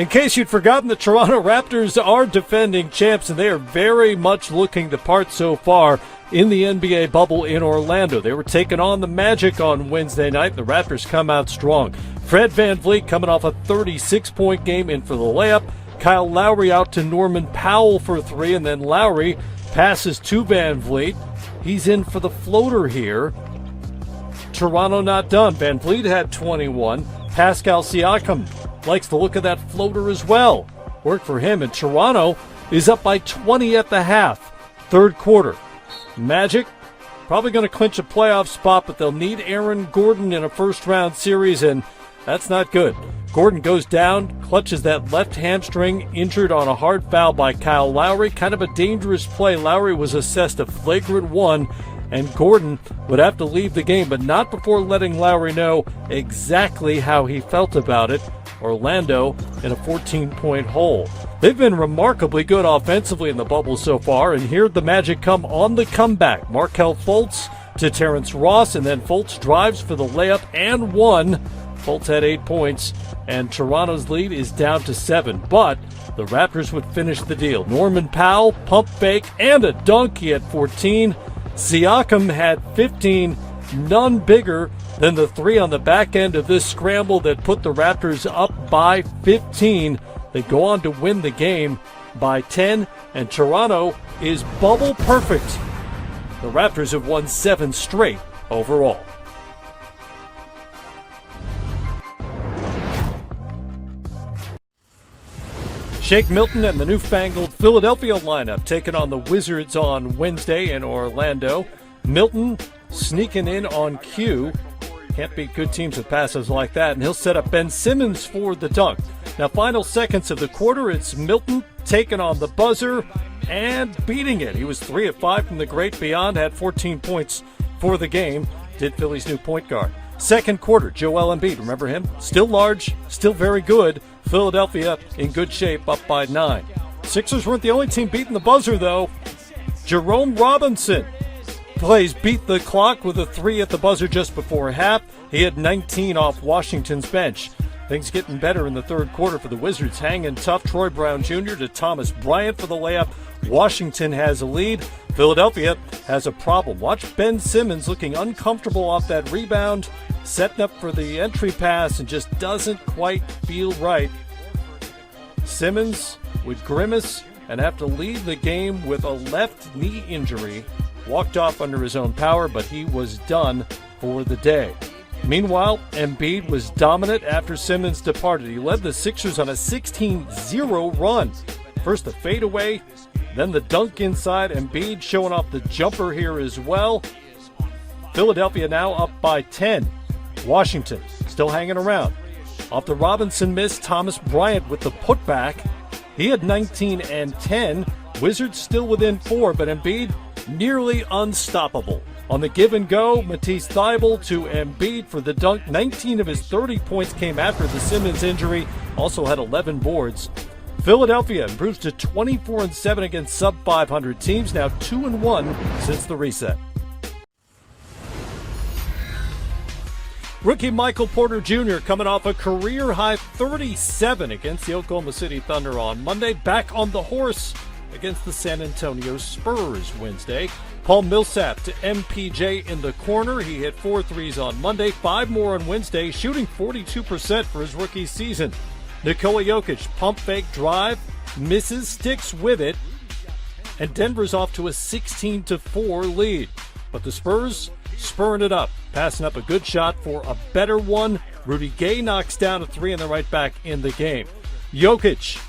In case you'd forgotten, the Toronto Raptors are defending champs, and they are very much looking the part so far in the NBA bubble in Orlando. They were taking on the Magic on Wednesday night. The Raptors come out strong. Fred VanVleet coming off a 36-point game in for the layup. Kyle Lowry out to Norman Powell for three, and then Lowry passes to VanVleet. He's in for the floater here. Toronto not done. VanVleet had 21. Pascal Siakam likes the look of that floater as well. Worked for him, and Toronto is up by 20 at the half. Third quarter. Magic probably going to clinch a playoff spot, but they'll need Aaron Gordon in a first-round series, and that's not good. Gordon goes down, clutches that left hamstring, injured on a hard foul by Kyle Lowry. Kind of a dangerous play. Lowry was assessed a flagrant one, and Gordon would have to leave the game, but not before letting Lowry know exactly how he felt about it. Orlando in a 14-point hole. They've been remarkably good offensively in the bubble so far, and here the Magic come on the comeback. Markelle Fultz to Terrence Ross, and then Fultz drives for the layup and one. Fultz had 8 points, and Toronto's lead is down to 7. But the Raptors would finish the deal. Norman Powell, pump fake, and a dunk. He had 14. Siakam had 15, none bigger than the three on the back end of this scramble that put the Raptors up by 15. They go on to win the game by 10, and Toronto is bubble perfect. The Raptors have won 7 straight overall. Shake Milton and the newfangled Philadelphia lineup taking on the Wizards on Wednesday in Orlando. Milton sneaking in on cue. Can't beat good teams with passes like that, and he'll set up Ben Simmons for the dunk. Now, final seconds of the quarter, it's Milton taking on the buzzer and beating it. He was 3 of 5 from the great beyond, had 14 points for the game, did Philly's new point guard. Second quarter, Joel Embiid, remember him? Still large, still very good. Philadelphia in good shape, up by 9. Sixers weren't the only team beating the buzzer, though. Jerome Robinson plays beat the clock with a 3 at the buzzer just before half. He had 19 off Washington's bench. Things getting better in the third quarter for the Wizards. Hanging tough. Troy Brown Jr. to Thomas Bryant for the layup. Washington has a lead. Philadelphia has a problem. Watch Ben Simmons looking uncomfortable off that rebound, setting up for the entry pass, and just doesn't quite feel right. Simmons would grimace and have to leave the game with a left knee injury. Walked off under his own power, but he was done for the day. Meanwhile, Embiid was dominant after Simmons departed. He led the Sixers on a 16-0 run. First the fadeaway, then the dunk inside. Embiid showing off the jumper here as well. Philadelphia now up by 10. Washington still hanging around. Off the Robinson miss, Thomas Bryant with the putback. He had 19 and 10. Wizards still within 4, but Embiid nearly unstoppable. On the give and go, Matisse Thybulle to Embiid for the dunk. 19 of his 30 points came after the Simmons injury. Also had 11 boards. Philadelphia improves to 24-7 against sub-500 teams, now 2-1 since the reset. Rookie Michael Porter Jr. coming off a career-high 37 against the Oklahoma City Thunder on Monday. Back on the horse against the San Antonio Spurs Wednesday. Paul Millsap to MPJ in the corner. He hit 4 threes on Monday, 5 more on Wednesday, shooting 42% for his rookie season. Nikola Jokic, pump fake drive, misses, sticks with it, and Denver's off to a 16-4 lead. But the Spurs spurring it up, passing up a good shot for a better one. Rudy Gay knocks down a 3 and they're right back in the game. Jokic,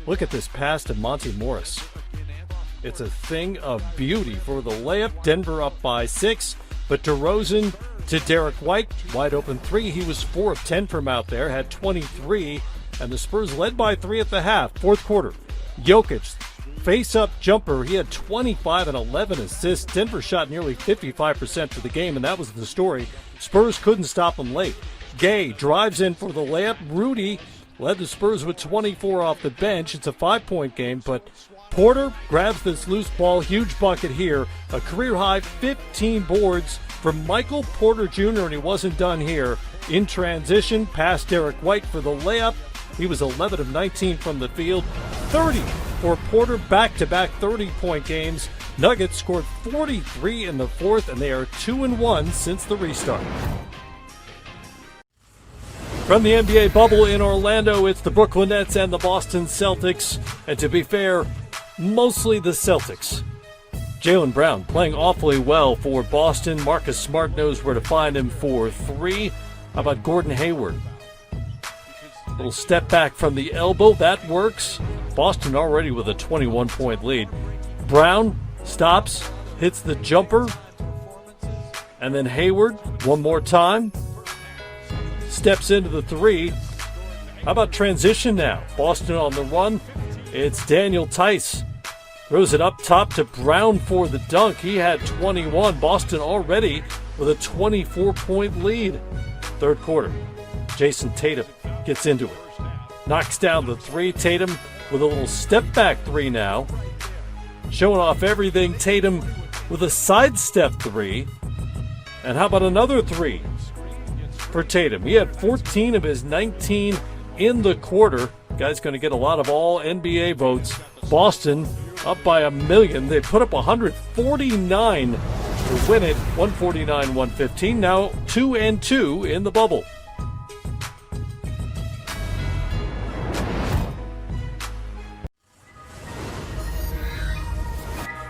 look at this pass to Monty Morris. It's a thing of beauty for the layup. Denver up by 6, but DeRozan to Derek White, wide open 3. He was 4 of 10 from out there, had 23, and the Spurs led by 3 at the half. Fourth quarter, Jokic, face-up jumper. He had 25 and 11 assists. Denver shot nearly 55% for the game, and that was the story. Spurs couldn't stop him late. Gay drives in for the layup. Rudy led the Spurs with 24 off the bench. It's a 5-point game, but Porter grabs this loose ball. Huge bucket here. A career-high 15 boards for Michael Porter Jr., and he wasn't done here. In transition, past Derek White for the layup. He was 11 of 19 from the field. 30 for Porter, back-to-back 30-point games. Nuggets scored 43 in the fourth, and they are 2-1 since the restart. From the NBA bubble in Orlando, it's the Brooklyn Nets and the Boston Celtics. And to be fair, mostly the Celtics. Jaylen Brown playing awfully well for Boston. Marcus Smart knows where to find him for three. How about Gordon Hayward? Little step back from the elbow. That works. Boston already with a 21-point lead. Brown stops, hits the jumper. And then Hayward, one more time. Steps into the three. How about transition now? Boston on the run. It's Daniel Tice. Throws it up top to Brown for the dunk. He had 21. Boston already with a 24-point lead. Third quarter. Jason Tatum gets into it. Knocks down the three. Tatum with a little step back three now. Showing off everything. Tatum with a sidestep three. And how about another three for Tatum? He had 14 of his 19 in the quarter. Guy's going to get a lot of all NBA votes. Boston up by 1,000,000. They put up 149 to win it. 149-115. Now 2-2 in the bubble.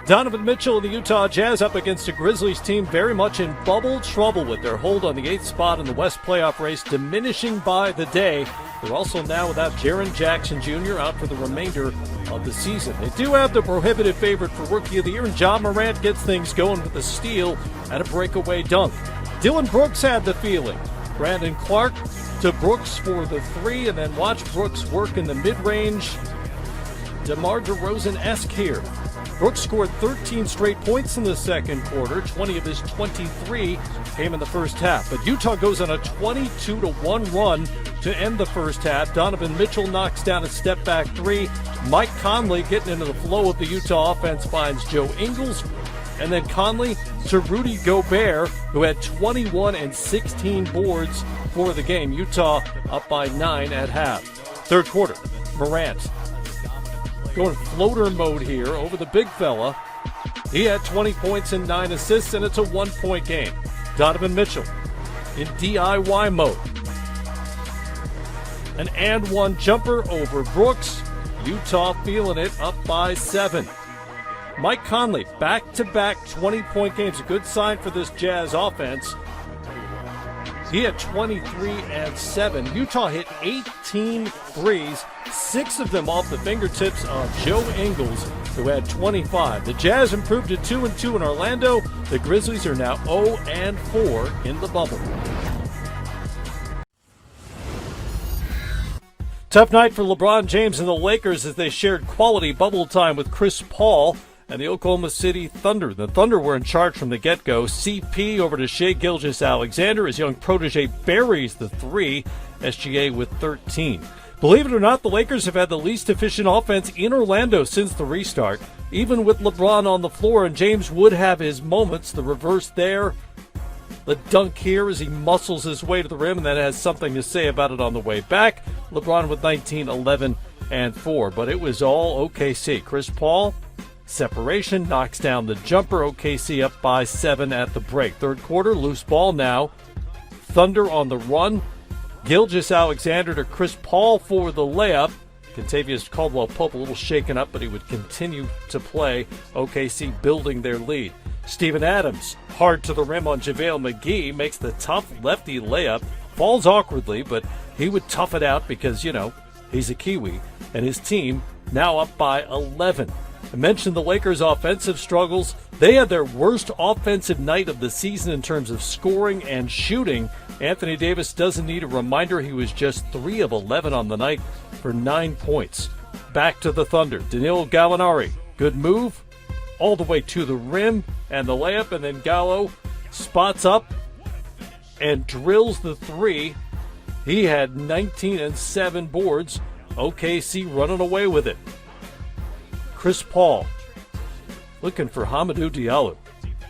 Donovan Mitchell and the Utah Jazz up against a Grizzlies team very much in bubble trouble with their hold on the 8th spot in the West playoff race diminishing by the day. They're also now without Jaren Jackson Jr. out for the remainder of the season. They do have the prohibitive favorite for Rookie of the Year, and John Morant gets things going with a steal and a breakaway dunk. Dylan Brooks had the feeling. Brandon Clark to Brooks for the three, and then watch Brooks work in the mid-range. DeMar DeRozan-esque here. Brooks scored 13 straight points in the second quarter. 20 of his 23 came in the first half. But Utah goes on a 22-1 run to end the first half. Donovan Mitchell knocks down a step-back three. Mike Conley getting into the flow of the Utah offense finds Joe Ingles. And then Conley to Rudy Gobert, who had 21 and 16 boards for the game. Utah up by 9 at half. Third quarter, Morant going floater mode here over the big fella. He had 20 points and 9 assists, and it's a 1-point game. Donovan Mitchell in DIY mode. An and one jumper over Brooks. Utah feeling it, up by 7. Mike Conley, back-to-back 20-point games. A good sign for this Jazz offense. He had 23 and 7. Utah hit 18 threes, 6 of them off the fingertips of Joe Ingles, who had 25. The Jazz improved to 2-2 in Orlando. The Grizzlies are now 0-4 in the bubble. Tough night for LeBron James and the Lakers as they shared quality bubble time with Chris Paul and the Oklahoma City Thunder. The Thunder were in charge from the get-go. CP over to Shai Gilgeous-Alexander. His young protege buries the three. SGA with 13. Believe it or not, the Lakers have had the least efficient offense in Orlando since the restart. Even with LeBron on the floor, and James would have his moments. The reverse there. The dunk here as he muscles his way to the rim and then has something to say about it on the way back. LeBron with 19, 11, and 4. But it was all OKC. Chris Paul, separation, knocks down the jumper. OKC up by 7 at the break. Third quarter, loose ball now. Thunder on the run. Gilgeous-Alexander to Chris Paul for the layup. Kentavious Caldwell-Pope a little shaken up, but he would continue to play. OKC building their lead. Steven Adams, hard to the rim on JaVale McGee, makes the tough lefty layup. Falls awkwardly, but he would tough it out because, he's a Kiwi. And his team now up by 11. I mentioned the Lakers' offensive struggles. They had their worst offensive night of the season in terms of scoring and shooting. Anthony Davis doesn't need a reminder. He was just 3 of 11 on the night for 9 points. Back to the Thunder. Danilo Gallinari, good move all the way to the rim and the layup, and then Gallo spots up and drills the three. He had 19 and 7 boards. OKC running away with it. Chris Paul looking for Hamidou Diallo.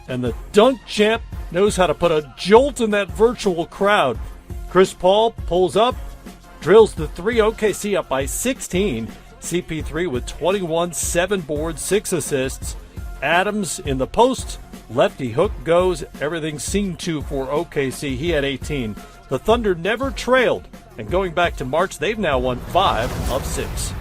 And the dunk champ knows how to put a jolt in that virtual crowd. Chris Paul pulls up, Drills the three, OKC up by 16. CP3 with 21, 7 boards, 6 assists. Adams in the post, lefty hook goes. Everything seemed to for OKC. He had 18. The Thunder never trailed, and going back to March, they've now won 5 of 6.